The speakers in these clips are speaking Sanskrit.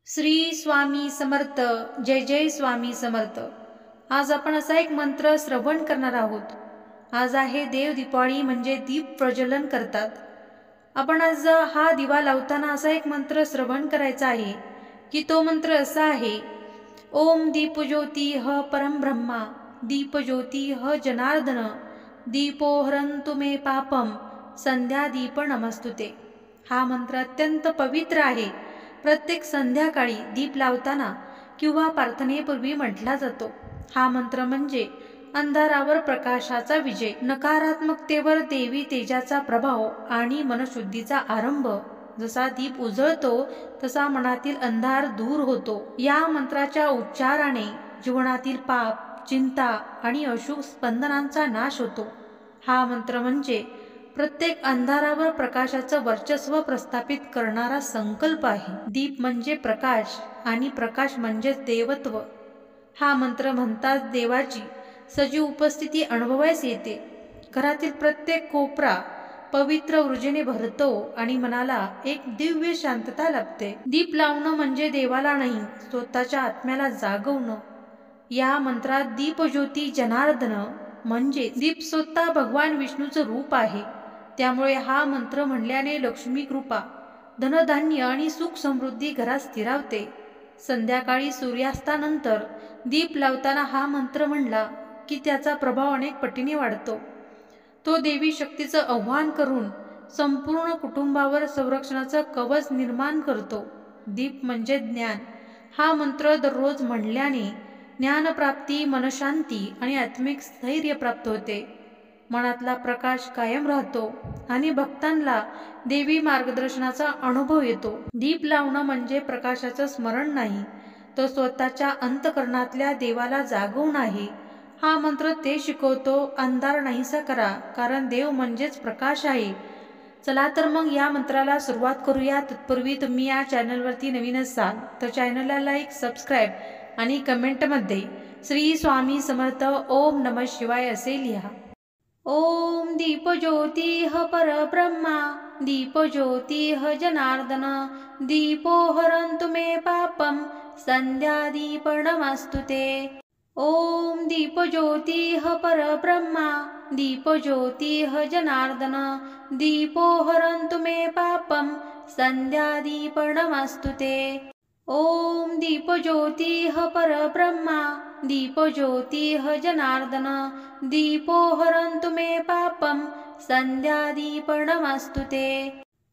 श्री स्वामी समर्थ. जय जय स्वामी समर्थ. आज आपण असा एक मंत्र श्रवण करणार आहोत. आज आहे देव दीपावली म्हणजे दीप प्रज्वलन करतात. आपण आज हा दिवा लावताना असा एक मंत्र श्रवण करायचा आहे की तो मंत्र असा आहे, ओम दीपज्योती ह परम ब्रह्मा दीपज्योती ह जनार्दन दीपो हरंतु मे पापम संध्या दीप नमस्तुते. हा मंत्र अत्यंत पवित्र आहे. प्रत्येक संध्याकाळी दीप लावताना किंवा प्रार्थनेपूर्वी म्हटला जातो. हा मंत्र म्हणजे अंधारावर प्रकाशाचा विजय, नकारात्मकतेवर देवी तेजाचा प्रभाव आणि मनशुद्धीचा आरंभ. जसा दीप उजळतो तसा मनातील अंधार दूर होतो. या मंत्राच्या उच्चाराने जीवनातील पाप, चिंता आणि अशुभ स्पंदनांचा नाश होतो. हा मंत्र म्हणजे प्रत्येक अंधारावर प्रकाशाचं वर्चस्व प्रस्थापित करणारा संकल्प आहे. दीप म्हणजे प्रकाश आणि प्रकाश म्हणजे देवत्व. हा मंत्र म्हणताच देवाची सजीव उपस्थिती अनुभवायला येते. घरातील प्रत्येक कोपरा पवित्र ऊर्जेने भरतो आणि मनाला एक दिव्य शांतता लाभते. दीप लावणं म्हणजे देवाला नाही, स्वतःच्या आत्म्याला जागवणं. या मंत्रात दीपज्योती जनार्दन म्हणजे दीप स्वतः भगवान विष्णूचं रूप आहे. त्यामुळे हा मंत्र म्हणल्याने लक्ष्मी कृपा, धनधान्य आणि सुख समृद्धी घरात स्थिरावते. संध्याकाळी सूर्यास्तानंतर दीप लावताना हा मंत्र म्हणला की त्याचा प्रभाव अनेक पटीने वाढतो. तो देवी शक्तीचं आव्हान करून संपूर्ण कुटुंबावर संरक्षणाचं कवच निर्माण करतो. दीप म्हणजे ज्ञान. हा मंत्र दररोज म्हणल्याने ज्ञानप्राप्ती, मनशांती आणि आत्मिक स्थैर्य प्राप्त होते. मनातला प्रकाश कायम राहतो आणि भक्तांना देवी मार्गदर्शनाचा अनुभव येतो. दीप लावणं म्हणजे प्रकाशाचं स्मरण नाही, तर स्वतःच्या अंतःकरणातल्या देवाला जागवणं आहे. हा मंत्र ते शिकवतो, अंधार नाहीसा करा, कारण देव म्हणजेच प्रकाश आहे. चला तर मग या मंत्राला सुरुवात करूया. तत्पूर्वी तुम्ही या चॅनलवरती नवीन असाल तर चॅनलला लाईक, सबस्क्राईब आणि कमेंटमध्ये श्री स्वामी समर्थ ओम नमः शिवाय असे लिहा. ओम दीपज्योती ह परब्रह्मा दीपज्योती ह जनार्दन दीपो हरंतु मे पापम संध्या दीप नमस्तुते. ओम दीपज्योती ह परब्रह्मा दीपज्योती ह जनार्दन दीपो हरंतु मे पापम संध्या दीप नमस्तुते. ओम दीपज्योती ह परब्रह्मा दीपज्योती ह जनार्दन दीपो हरंतु मे पापम संध्या दीप नमस्तुते.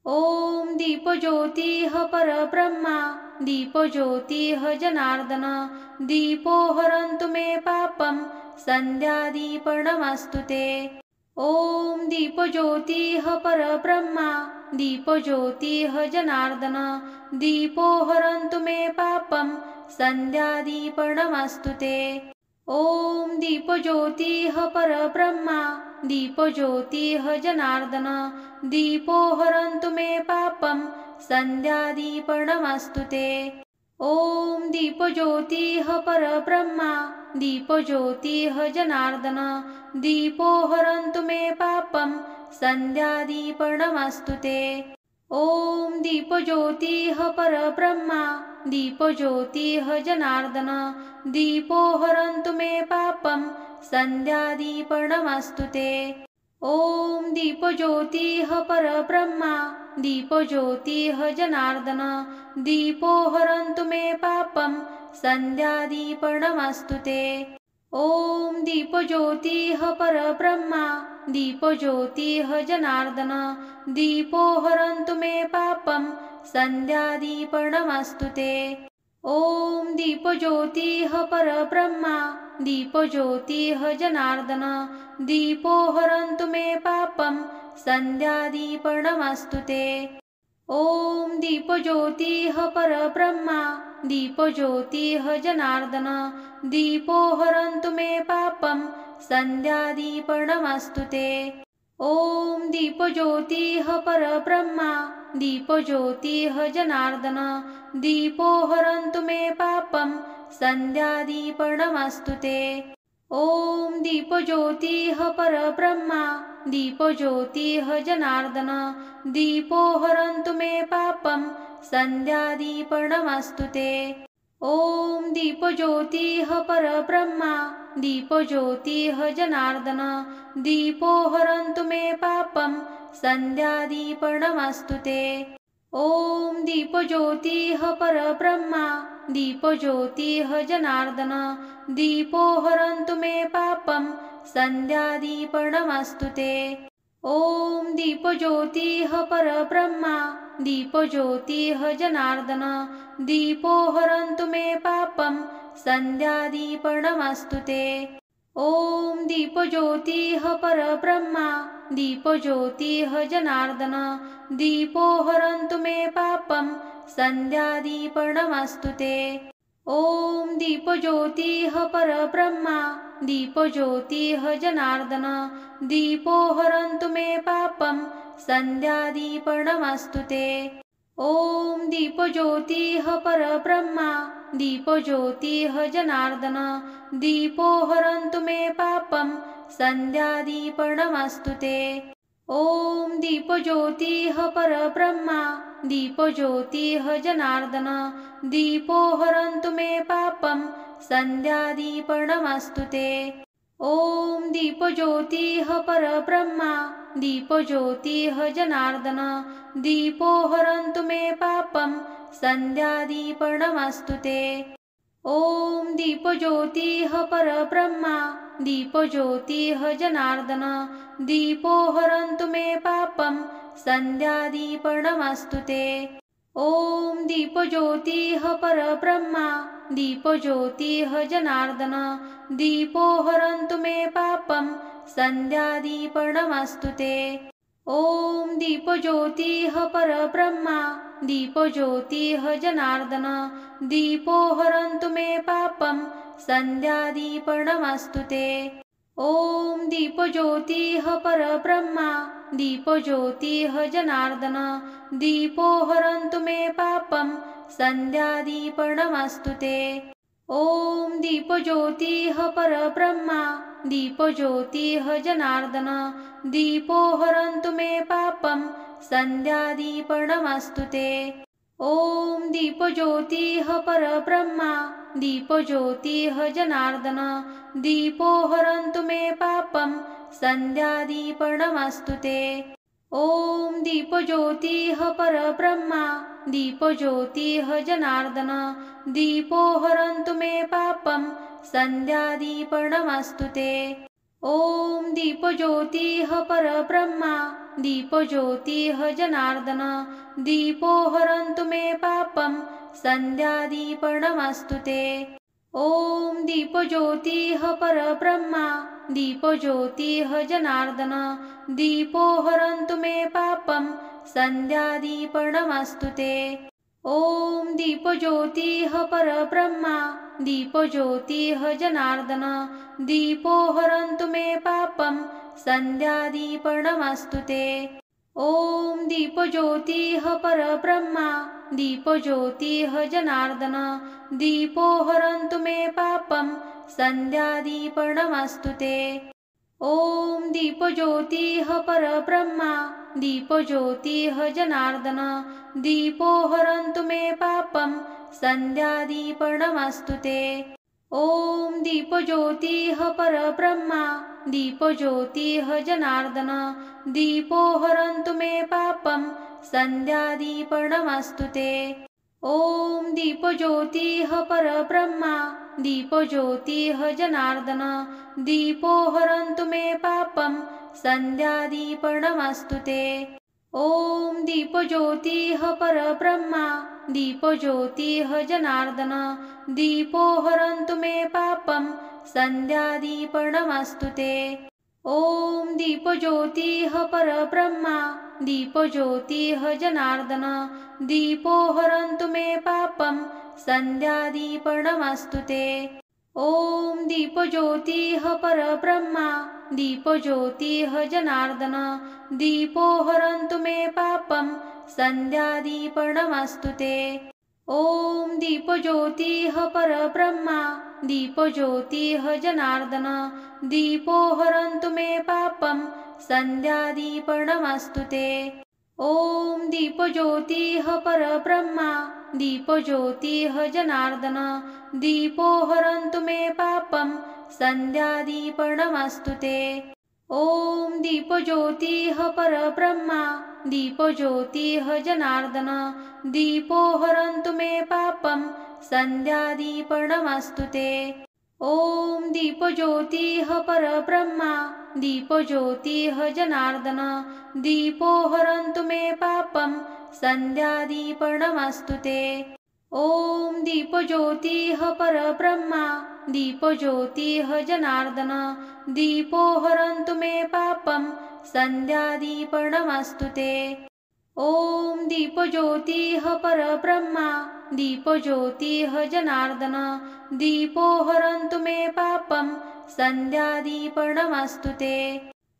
ओम दीपज्योती ह परब्रह्मा दीपज्योती ह जनार्दन दीपो हरंतु मे पापम संध्या दीप नमस्तुते. ओम दीपज्योती ह परब्रह्मा दीपज्योती ह जनार्दन दीपो हरंतु मे पापम संध्या दीप नमस्तुते. ओम दीपज्योती ह परब्रह्मा दीपज्योती ह जनार्दन दीपो हरंतु मे पापम संध्या दीप नमस्तुते. ओम दीपज्योती ह परब्रह्मा दीपज्योती ह जनार्दन दीपो हरंतु मे पापम संध्या दीप नमस्तुते. ओम दीपज्योती ह परब्रह्मा दीपज्योती ह जनार्दन दीपो हरंतु मे पापम संध्या दीप नमस्तुते. ओम दीपज्योती ह परब्रह्मा दीपज्योती ह जनार्दन दीपो हरंतु मे पापम संध्या दीप नमस्तुते. ओम दीपज्योती ह परब्रह्मा दीपज्योती ह जनार्दन दीपो हरंतु मे पापम संध्या दीप नमस्तुते. ओम दीपज्योती ह परब्रह्मा दीपज्योती ह जनार्दन दीपो हरंतु मे पापम संध्या दीप नमस्तुते. ओम दीपज्योती ह परब्रह्मा दीपज्योती ह जनार्दन दीपो हरंतु मे पापम संध्या दीप नमस्तुते. ओम दीपज्योती ह परब्रह्मा दीपज्योती ह जनार्दन दीपो हरंतु मे पापम संध्या दीप नमस्तुते. ओम दीपज्योती ह परब्रह्मा दीपज्योती ह जनार्दन दीपो हरंतु मे पापम सन्ध्यादीपनमस्तु ते। ॐ दीपज्योतिः परब्रह्मा दीपज्योतिः जनार्दन दीपो हरन्तु मे पापं सन्ध्यादीपनमस्तु ते। ॐ दीपज्योतिः परब्रह्मा दीपज्योतिः जनार्दन दीपो हरन्तु मे पापं सन्ध्यादीपनमस्तु ते। ॐ दीपज्योतिः परब्रह्मा दीपज्योतिः जनार्दन दीपो हरन्तु मे पापं सन्ध्यादीपनमस्तु ते। ॐ दीपज्योतिः परब्रह्मा दीपज्योतिः जनार्दन दीपो हरन्तु मे पापं सन्ध्यादीपनमस्तु ते। ॐ दीपज्योतिः परब्रह्मा दीपज्योतिः जनार्दन दीपो हरन्तु मे पापं सन्ध्यादीपनमस्तु ते। ॐ दीपज्योतिः परब्रह्मा दीपज्योतिः जनार्दन दीपो हरन्तु मे पापं सन्ध्यादीपनमस्तु ते। ॐ दीपज्योतिः परब्रह्मा दीपज्योतिः जनार्दन दीपो हरन्तु मे पापं सन्ध्यादीपनमस्तु ते। ॐ दीपज्योतिः परब्रह्मा दीपज्योतिः जनार्दन दीपो हरन्तु मे पापं सन्ध्यादीपनमस्तु ते। ॐ दीपज्योतिः परब्रह्मा दीपज्योतिः जनार्दन दीपो हरन्तु मे पापं सन्ध्यादीपनमस्तु ते। ॐ दीपज्योतिः परब्रह्मा दीपज्योतिः जनार्दन दीपो हरन्तु मे पापं सन्ध्यादीपनमस्तु ते। ॐ दीपज्योतिः परब्रह्मा दीपज्योतिः जनार्दन दीपो हरन्तु मे पापं सन्ध्यादीपनमस्तु ते। ॐ दीपज्योतिः परब्रह्मा दीपज्योतिः जनार्दन दीपो हरन्तु मे पापं सन्ध्यादीपनमस्तु ते। ॐ दीपज्योतिः परब्रह्मा दीपज्योतिः जनार्दन दीपो हरन्तु मे पापं सन्ध्यादीपनमस्तु ते। ॐ दीपज्योतिः परब्रह्मा दीपज्योतिः जनार्दन दीपो हरन्तु मे पापं सन्ध्यादीपनमस्तु ते। ॐ दीपज्योतिः परब्रह्मा दीपज्योतिः जनार्दन दीपो हरन्तु मे पापं सन्ध्यादीपनमस्तु ते। ॐ दीपज्योतिः परब्रह्मा दीपज्योतिः जनार्दन दीपो हरन्तु मे पापं सन्ध्यादीपनमस्तु ते। ॐ दीपज्योतिः परब्रह्मा दीपज्योतिः जनार्दन दीपो हरन्तु मे पापं सन्ध्यादीपनमस्तु ते। ॐ दीपज्योतिः परब्रह्मा दीपज्योतिः जनार्दन दीपो हरन्तु मे पापं सन्ध्यादीपनमस्तु ते। ॐ दीपज्योतिः परब्रह्मा दीपज्योतिः जनार्दन दीपो हरन्तु मे पापं सन्ध्यादीपनमस्तु ते। ॐ दीपज्योतिः परब्रह्मा दीपज्योतिः जनार्दन दीपो हरन्तु मे पापं सन्ध्यादीपनमस्तु ते। ॐ दीपज्योतिः परब्रह्मा दीपज्योतिः जनार्दन दीपो हरन्तु मे पापं सन्ध्यादीपनमस्तु ते। ॐ दीपज्योतिः परब्रह्मा दीपज्योतिः जनार्दन दीपो हरन्तु मे पापं सन्ध्यादीपनमस्तु ते। ॐ दीपज्योतिः परब्रह्मा दीपज्योतिः जनार्दन दीपो हरन्तु मे पापं सन्ध्यादीपनमस्तु ते। ॐ दीपज्योतिः परब्रह्मा दीपज्योतिः जनार्दन दीपो हरन्तु मे पापं सन्ध्यादीपनमस्तु ते। ॐ दीपज्योतिः परब्रह्मा दीपज्योतिः जनार्दन दीपो हरन्तु मे पापं सन्ध्यादीपनमस्तु ते। ॐ दीपज्योतिः परब्रह्मा दीपज्योतिः जनार्दन दीपो हरन्तु मे पापं सन्ध्यादीपनमस्तु ते। ॐ दीपज्योतिः परब्रह्मा दीपज्योतिः जनार्दन दीपो हरन्तु मे पापं सन्ध्यादीपनमस्तु ते। ॐ दीपज्योतिः परब्रह्मा दीपज्योतिः जनार्दन दीपो हरन्तु मे पापं सन्ध्यादीपनमस्तु ते। ॐ दीपज्योतिः परब्रह्मा दीपज्योतिः जनार्दन दीपो हरन्तु मे पापं सन्ध्यादीपनमस्तु ते। ॐ दीपज्योतिः परब्रह्मा दीपज्योतिः जनार्दन दीपो हरन्तु मे पापं सन्ध्यादीपनमस्तु ते। ॐ दीपज्योतिः परब्रह्मा दीपज्योतिः जनार्दन दीपो हरन्तु मे पापं सन्ध्यादीपनमस्तु ते।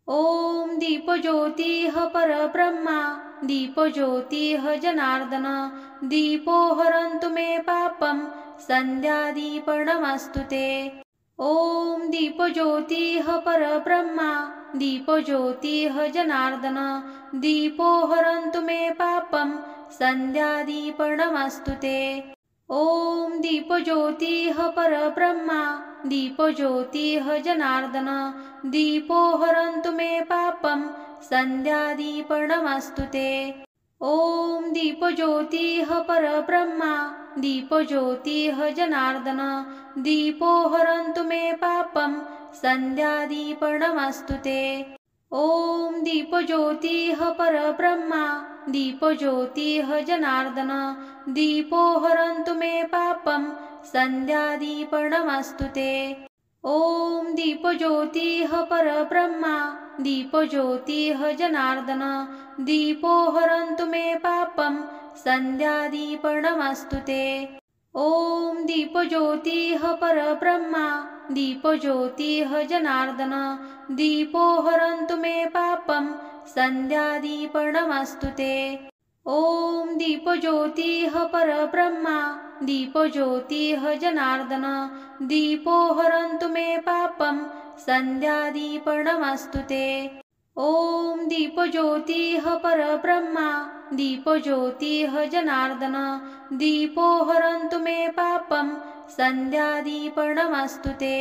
ॐ दीपज्योतिः परब्रह्मा दीपज्योतिः जनार्दन दीपो हरन्तु मे पापं सन्ध्यादीपनमस्तु ते। ॐ दीपज्योतिः परब्रह्मा दीपज्योतिः जनार्दन दीपो हरन्तु मे पापं सन्ध्यादीपनमस्तु ते। ॐ दीपज्योतिः परब्रह्मा दीपज्योतिः जनार्दन दीपो हरन्तु मे पापं सन्ध्यादीपनमस्तु ते। ॐ दीपज्योतिः परब्रह्मा दीपज्योतिः जनार्दन दीपो हरन्तु मे पापं सन्ध्यादीपनमस्तु ते। ॐ दीपज्योतिः परब्रह्मा दीपज्योतिः जनार्दन दीपो हरन्तु मे पापं सन्ध्यादीपनमस्तु ते। ॐ दीपज्योतिः परब्रह्मा दीपज्योतिः जनार्दन दीपो हरन्तु मे पापं सन्ध्यादीपनमस्तु ते। ॐ दीपज्योतिः परब्रह्मा दीपज्योतिः जनार्दन दीपो हरन्तु मे पापं सन्ध्यादीपनमस्तु ते। ॐ दीपज्योतिः परब्रह्मा दीपज्योतिः जनार्दन दीपो हरन्तु मे पापं सन्ध्यादीपनमस्तु ते। ॐ दीपज्योतिः परब्रह्मा दीपज्योतिः जनार्दन दीपो हरन्तु मे पापं सन्ध्यादीपनमस्तु ते।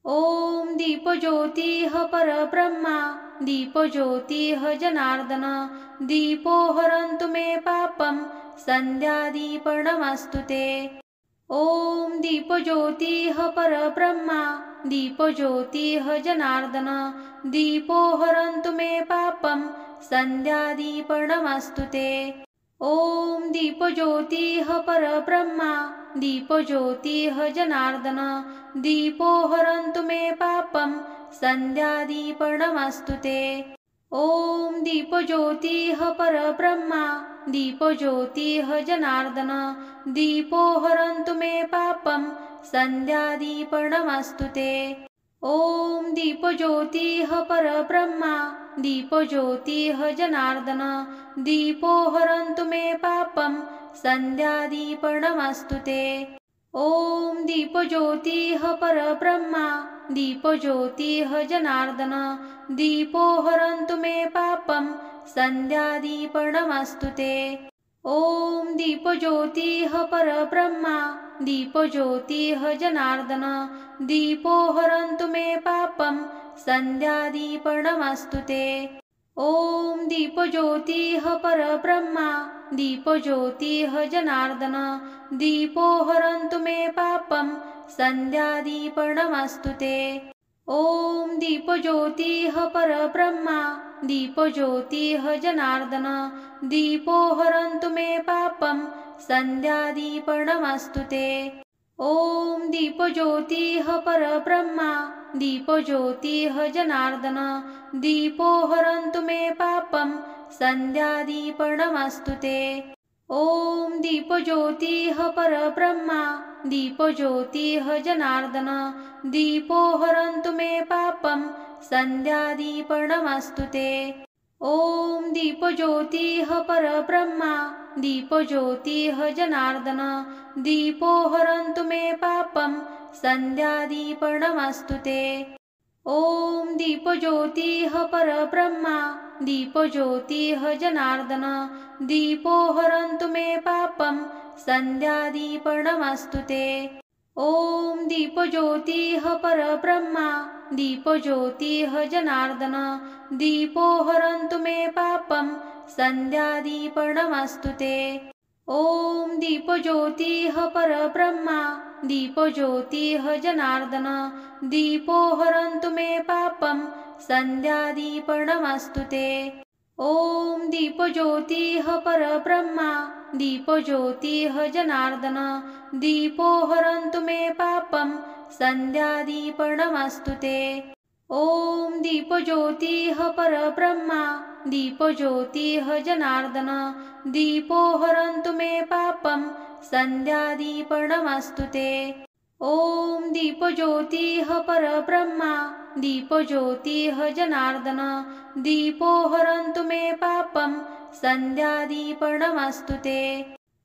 ॐ दीपज्योतिः परब्रह्मा दीपज्योतिः जनार्दन दीपो हरन्तु मे पापं सन्ध्यादीपनमस्तु ते। ॐ दीपज्योतिः परब्रह्मा दीपज्योतिः जनार्दन दीपो हरन्तु मे पापं सन्ध्यादीपनमस्तु ते। ॐ दीपज्योतिः परब्रह्मा दीपज्योतिः जनार्दन दीपो हरन्तु मे पापं सन्ध्यादीपनमस्तु ते। ॐ दीपज्योतिः परब्रह्मा दीपज्योतिः जनार्दन दीपो हरन्तु मे पापं सन्ध्यादीपनमस्तु ते। ॐ दीपज्योतिः परब्रह्मा दीपज्योतिः जनार्दन दीपो हरन्तु मे पापं सन्ध्यादीपनमस्तु ते। ॐ दीपज्योतिः परब्रह्मा दीपज्योतिः जनार्दन दीपो हरन्तु मे पापं सन्ध्यादीपनमस्तु ते। ॐ दीपज्योतिः परब्रह्मा दीपज्योतिः जनार्दन दीपो हरन्तु मे पापं सन्ध्यादीपनमस्तु ते। ॐ दीपज्योतिः परब्रह्मा दीपज्योतिः जनार्दन दीपो हरन्तु मे पापं सन्ध्यादीपनमस्तु ते। ॐ दीपज्योतिः परब्रह्मा दीपज्योतिः जनार्दन दीपो हरन्तु मे पापं सन्ध्यादीपनमस्तु ते। ॐ दीपज्योतिः परब्रह्मा दीपज्योतिः जनार्दन दीपो हरन्तु मे पापं सन्ध्यादीपनमस्तु ते। ॐ दीपज्योतिः परब्रह्मा दीपज्योतिः जनार्दन दीपो हरन्तु मे पापं सन्ध्यादीपनमस्तु ते। ॐ दीपज्योतिः परब्रह्मा दीपज्योतिः जनार्दन दीपो हरन्तु मे पापं सन्ध्यादीपनमस्तु ते। ॐ दीपज्योतिः परब्रह्मा दीपज्योतिः जनार्दन दीपो हरन्तु मे पापं सन्ध्यादीपनमस्तु ते। ॐ दीपज्योतिः परब्रह्मा दीपज्योतिः जनार्दन दीपो हरन्तु मे पापं सन्ध्यादीपनमस्तु ते। ॐ दीपज्योतिः परब्रह्मा दीपज्योतिः जनार्दन दीपो हरन्तु मे पापं सन्ध्यादीपनमस्तु ते। ॐ दीपज्योतिः परब्रह्मा दीपज्योतिः जनार्दन दीपो हरन्तु मे पापं सन्ध्यादीपनमस्तु ते। ॐ दीपज्योतिः परब्रह्मा दीपज्योतिः जनार्दन दीपो हरन्तु मे पापं सन्ध्यादीपनमस्तु ते। ॐ दीपज्योतिः परब्रह्मा दीपज्योतिः जनार्दन दीपो हरन्तु मे पापं सन्ध्यादीपनमस्तु ते।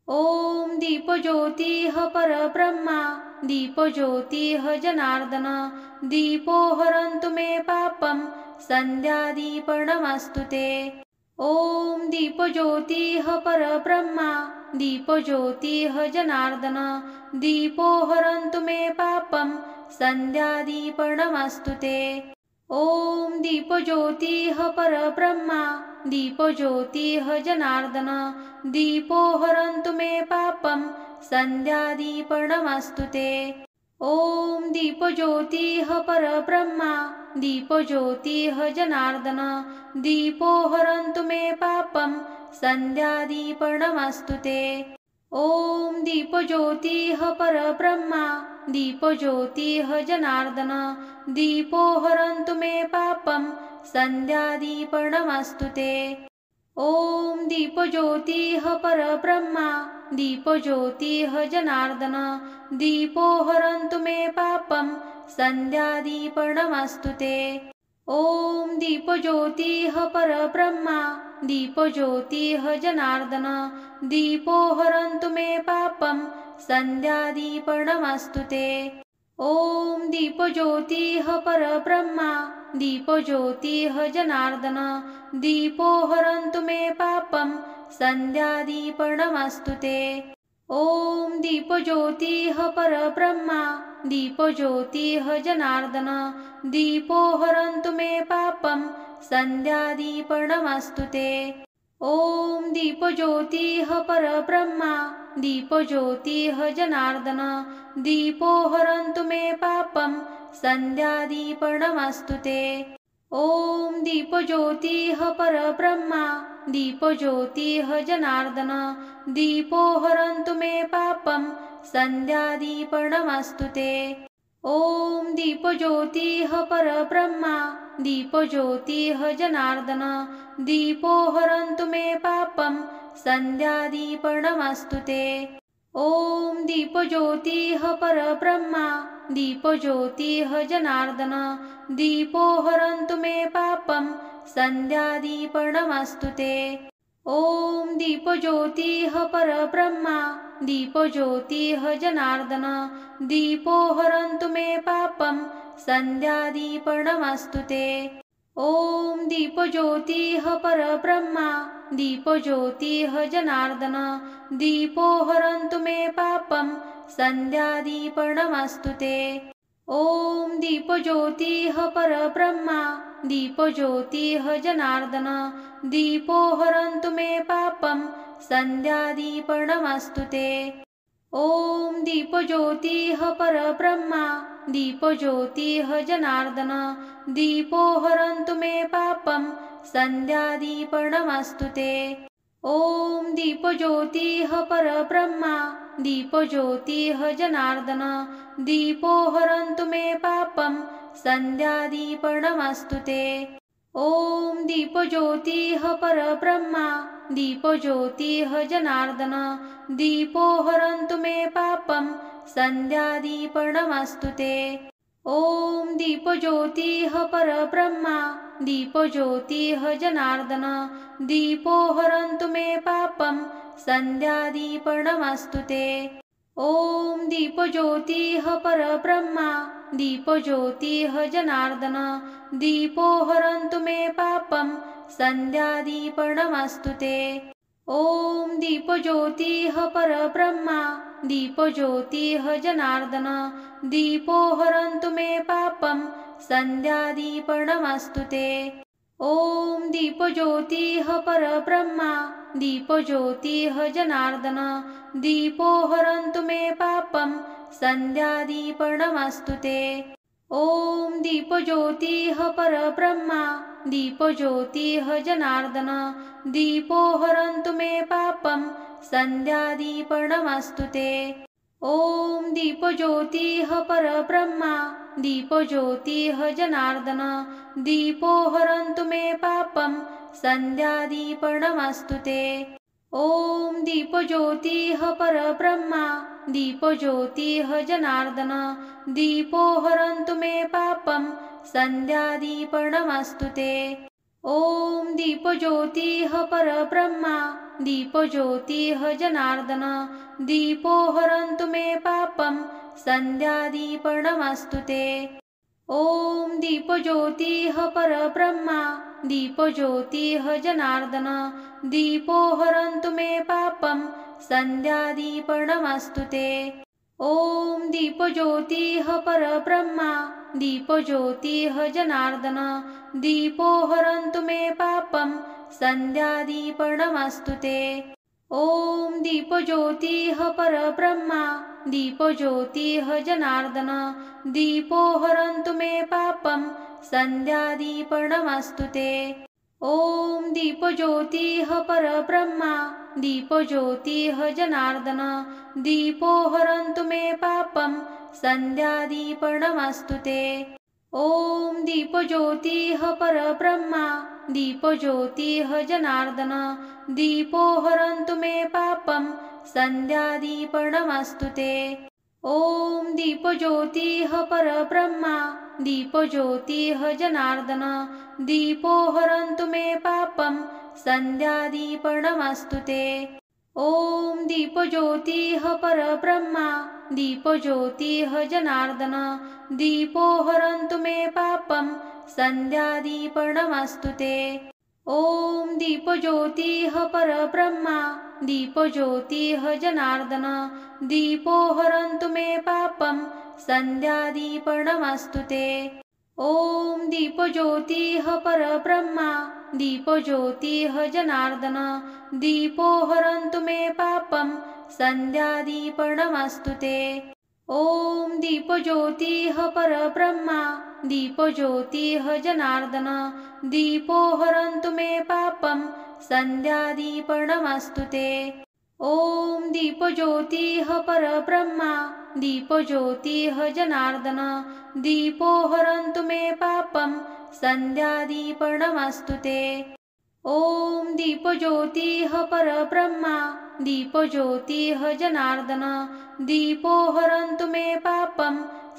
ॐ दीपज्योतिः परब्रह्मा दीपज्योतिः जनार्दन दीपो हरन्तु मे पापं सन्ध्यादीपनमस्तु ते। ॐ दीपज्योतिः परब्रह्मा दीपज्योतिः जनार्दन दीपो हरन्तु मे पापं सन्ध्यादीपनमस्तु ते। ॐ दीपज्योतिः परब्रह्मा दीपज्योतिः जनार्दन दीपो हरन्तु मे पापं सन्ध्यादीपनमस्तु ते। ॐ दीपज्योतिः परब्रह्मा दीपज्योतिः जनार्दन दीपो हरन्तु मे पापं सन्ध्यादीपनमस्तु ते। ॐ दीपज्योतिः परब्रह्मा दीपज्योतिः जनार्दन दीपो हरन्तु मे पापं सन्ध्यादीपनमस्तु ते। ॐ दीपज्योतिः परब्रह्मा दीपज्योतिः जनार्दन दीपो हरन्तु मे पापं सन्ध्यादीपनमस्तु ते। ॐ दीपज्योतिः परब्रह्मा दीपज्योतिः जनार्दन दीपो हरन्तु मे पापं सन्ध्यादीपनमस्तु ते। ॐ दीपज्योतिः परब्रह्मा दीपज्योतिः जनार्दन दीपो हरन्तु मे पापं सन्ध्यादीपनमस्तु ते। ॐ दीपज्योतिः परब्रह्मा दीपज्योतिः जनार्दन दीपो हरन्तु मे पापं सन्ध्यादीपनमस्तु ते। ॐ दीपज्योतिः परब्रह्मा दीपज्योतिः जनार्दन दीपो हरन्तु मे पापं सन्ध्यादीपनमस्तु ते। ॐ दीपज्योतिः परब्रह्मा दीपज्योतिः जनार्दन दीपो हरन्तु मे पापं सन्ध्यादीपनमस्तु ते। ॐ दीपज्योतिः परब्रह्मा दीपज्योतिः जनार्दन दीपो हरन्तु मे पापं सन्ध्यादीपनमस्तु ते। ॐ दीपज्योतिः परब्रह्मा दीपज्योतिः जनार्दन दीपो हरन्तु मे पापं सन्ध्यादीपनमस्तु ते। ॐ दीपज्योतिः परब्रह्मा दीपज्योतिः जनार्दन दीपो हरन्तु मे पापं सन्ध्यादीपनमस्तु ते। ॐ दीपज्योतिः परब्रह्मा दीपज्योतिः जनार्दन दीपो हरन्तु मे पापं सन्ध्यादीपनमस्तु ते। ॐ दीपज्योतिः परब्रह्मा दीपज्योतिः जनार्दन दीपो हरन्तु मे पापं सन्ध्यादीपनमस्तु ते। ॐ दीपज्योतिः परब्रह्मा दीपज्योतिः जनार्दन दीपो हरन्तु मे पापं सन्ध्यादीपनमस्तु ते। ॐ दीपज्योतिः परब्रह्मा दीपज्योतिः जनार्दन दीपो हरन्तु मे पापं सन्ध्यादीपनमस्तु ते। ॐ दीपज्योतिः परब्रह्मा दीपज्योतिः जनार्दन दीपो हरन्तु मे पापं सन्ध्यादीपनमस्तु ते। ॐ दीपज्योतिः परब्रह्मा दीपज्योतिः जनार्दन दीपो हरन्तु मे पापं सन्ध्यादीपनमस्तु ते। ॐ दीपज्योतिः परब्रह्मा दीपज्योतिः जनार्दन दीपो हरन्तु मे पापं सन्ध्यादीपनमस्तु ते। ॐ दीपज्योतिः परब्रह्मा दीपज्योतिः जनार्दन दीपो हरन्तु मे पापं सन्ध्यादीपनमस्तु ते। ॐ दीपज्योतिः परब्रह्मा दीपज्योतिः जनार्दन दीपो हरन्तु मे पापं सन्ध्यादीपनमस्तु ते। ॐ दीपज्योतिः परब्रह्मा दीपज्योतिः जनार्दन दीपो हरन्तु मे पापं सन्ध्यादीपनमस्तु ते। ॐ दीपज्योतिः परब्रह्मा दीपज्योतिः जनार्दन दीपो हरन्तु मे पापं सन्ध्यादीपनमस्तु ते। ॐ दीपज्योतिः परब्रह्मा दीपज्योतिः जनार्दन दीपो हरन्तु मे पापं सन्ध्यादीपनमस्तु ते। ॐ दीपज्योतिः परब्रह्मा दीपज्योतिः जनार्दन दीपो हरन्तु मे पापं सन्ध्यादीपनमस्तु ते। ॐ दीपज्योतिः परब्रह्मा दीपज्योतिः जनार्दन दीपो हरन्तु मे पापं सन्ध्यादीपनमस्तु ते। ॐ दीपज्योतिः परब्रह्मा दीपज्योतिः जनार्दन दीपो हरन्तु मे पापं सन्ध्यादीपनमस्तु ते। ॐ दीपज्योतिः परब्रह्मा दीपज्योतिः जनार्दन दीपो हरन्तु मे पापं सन्ध्यादीपनमस्तु ते। ॐ दीपज्योतिः परब्रह्मा दीपज्योतिः जनार्दन दीपो हरन्तु मे पापं सन्ध्यादीपनमस्तु ते। ॐ दीपज्योतिः परब्रह्मा दीपज्योतिः जनार्दन दीपो हरन्तु मे पापं सन्ध्यादीपनमस्तु ते। ॐ दीपज्योतिः परब्रह्मा दीपज्योतिः जनार्दन दीपो हरन्तु मे पापं सन्ध्यादीपनमस्तु ते। ॐ दीपज्योतिः परब्रह्मा दीपज्योतिः जनार्दन दीपो हरन्तु मे पापं सन्ध्यादीपनमस्तु ते। ॐ दीपज्योतिः परब्रह्मा दीपज्योतिः जनार्दन दीपो हरन्तु मे पापं सन्ध्यादीपनमस्तु ते। ॐ दीपज्योतिः परब्रह्मा दीपज्योतिः जनार्दन दीपो हरन्तु मे पापं सन्ध्यादीपनमस्तु ते। ॐ दीपज्योतिः परब्रह्मा दीपज्योतिः जनार्दन दीपो हरन्तु मे पापं सन्ध्यादीपनमस्तु ते। ॐ दीपज्योतिः परब्रह्मा दीपज्योतिः जनार्दन दीपो हरन्तु मे पापं सन्ध्यादीपनमस्तु ते। ॐ दीपज्योतिः परब्रह्मा दीपज्योतिः जनार्दन दीपो हरन्तु मे पापं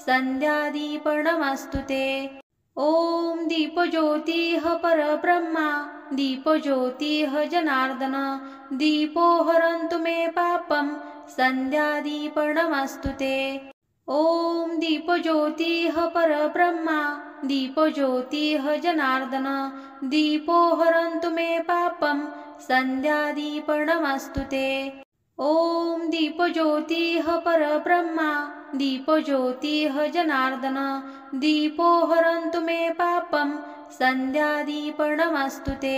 सन्ध्यादीपनमस्तु ते। ॐ दीपज्योतिः परब्रह्मा दीपज्योतिः जनार्दन दीपो हरन्तु मे पापं सन्ध्यादीपनमस्तु ते। ॐ दीपज्योतिः परब्रह्मा दीपज्योतिः जनार्दन दीपो हरन्तु मे पापं सन्ध्यादीपनमस्तु ते। ॐ दीपज्योतिः परब्रह्मा दीपज्योतिः जनार्दन दीपो हरन्तु मे पापं सन्ध्यादीपनमस्तु ते।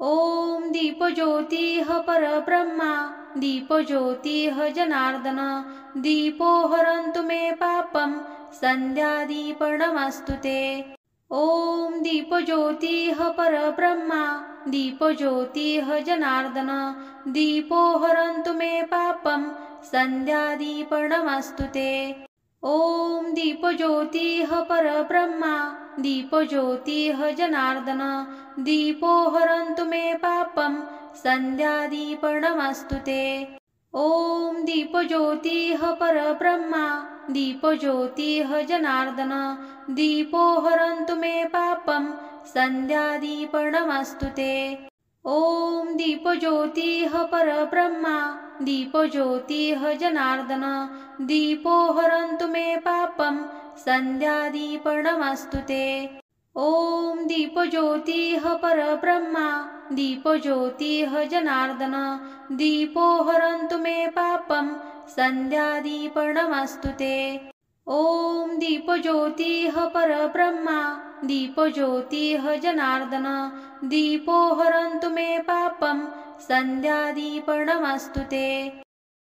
ॐ दीपज्योतिः परब्रह्मा दीपज्योतिः जनार्दन दीपो हरन्तु मे पापं सन्ध्यादीपनमस्तु ते। ॐ दीपज्योतिः परब्रह्मा दीपज्योतिः जनार्दन दीपो हरन्तु मे पापं सन्ध्यादीपनमस्तु ते। ॐ दीपज्योतिः परब्रह्मा दीपज्योतिः जनार्दन दीपो हरन्तु मे पापं सन्ध्यादीपनमस्तु ते। ॐ दीपज्योतिः परब्रह्मा दीपज्योतिः जनार्दन दीपो हरन्तु मे पापं सन्ध्यादीपनमस्तु ते। ॐ दीपज्योतिः परब्रह्मा दीपज्योतिः जनार्दन दीपो हरन्तु मे पापं सन्ध्यादीपनमस्तु ते। ॐ दीपज्योतिः परब्रह्मा दीपज्योतिः जनार्दन दीपो हरन्तु मे पापं सन्ध्यादीपनमस्तु ते। ॐ दीपज्योतिः परब्रह्मा दीपज्योतिः जनार्दन दीपो हरन्तु मे पापं सन्ध्यादीपनमस्तु ते।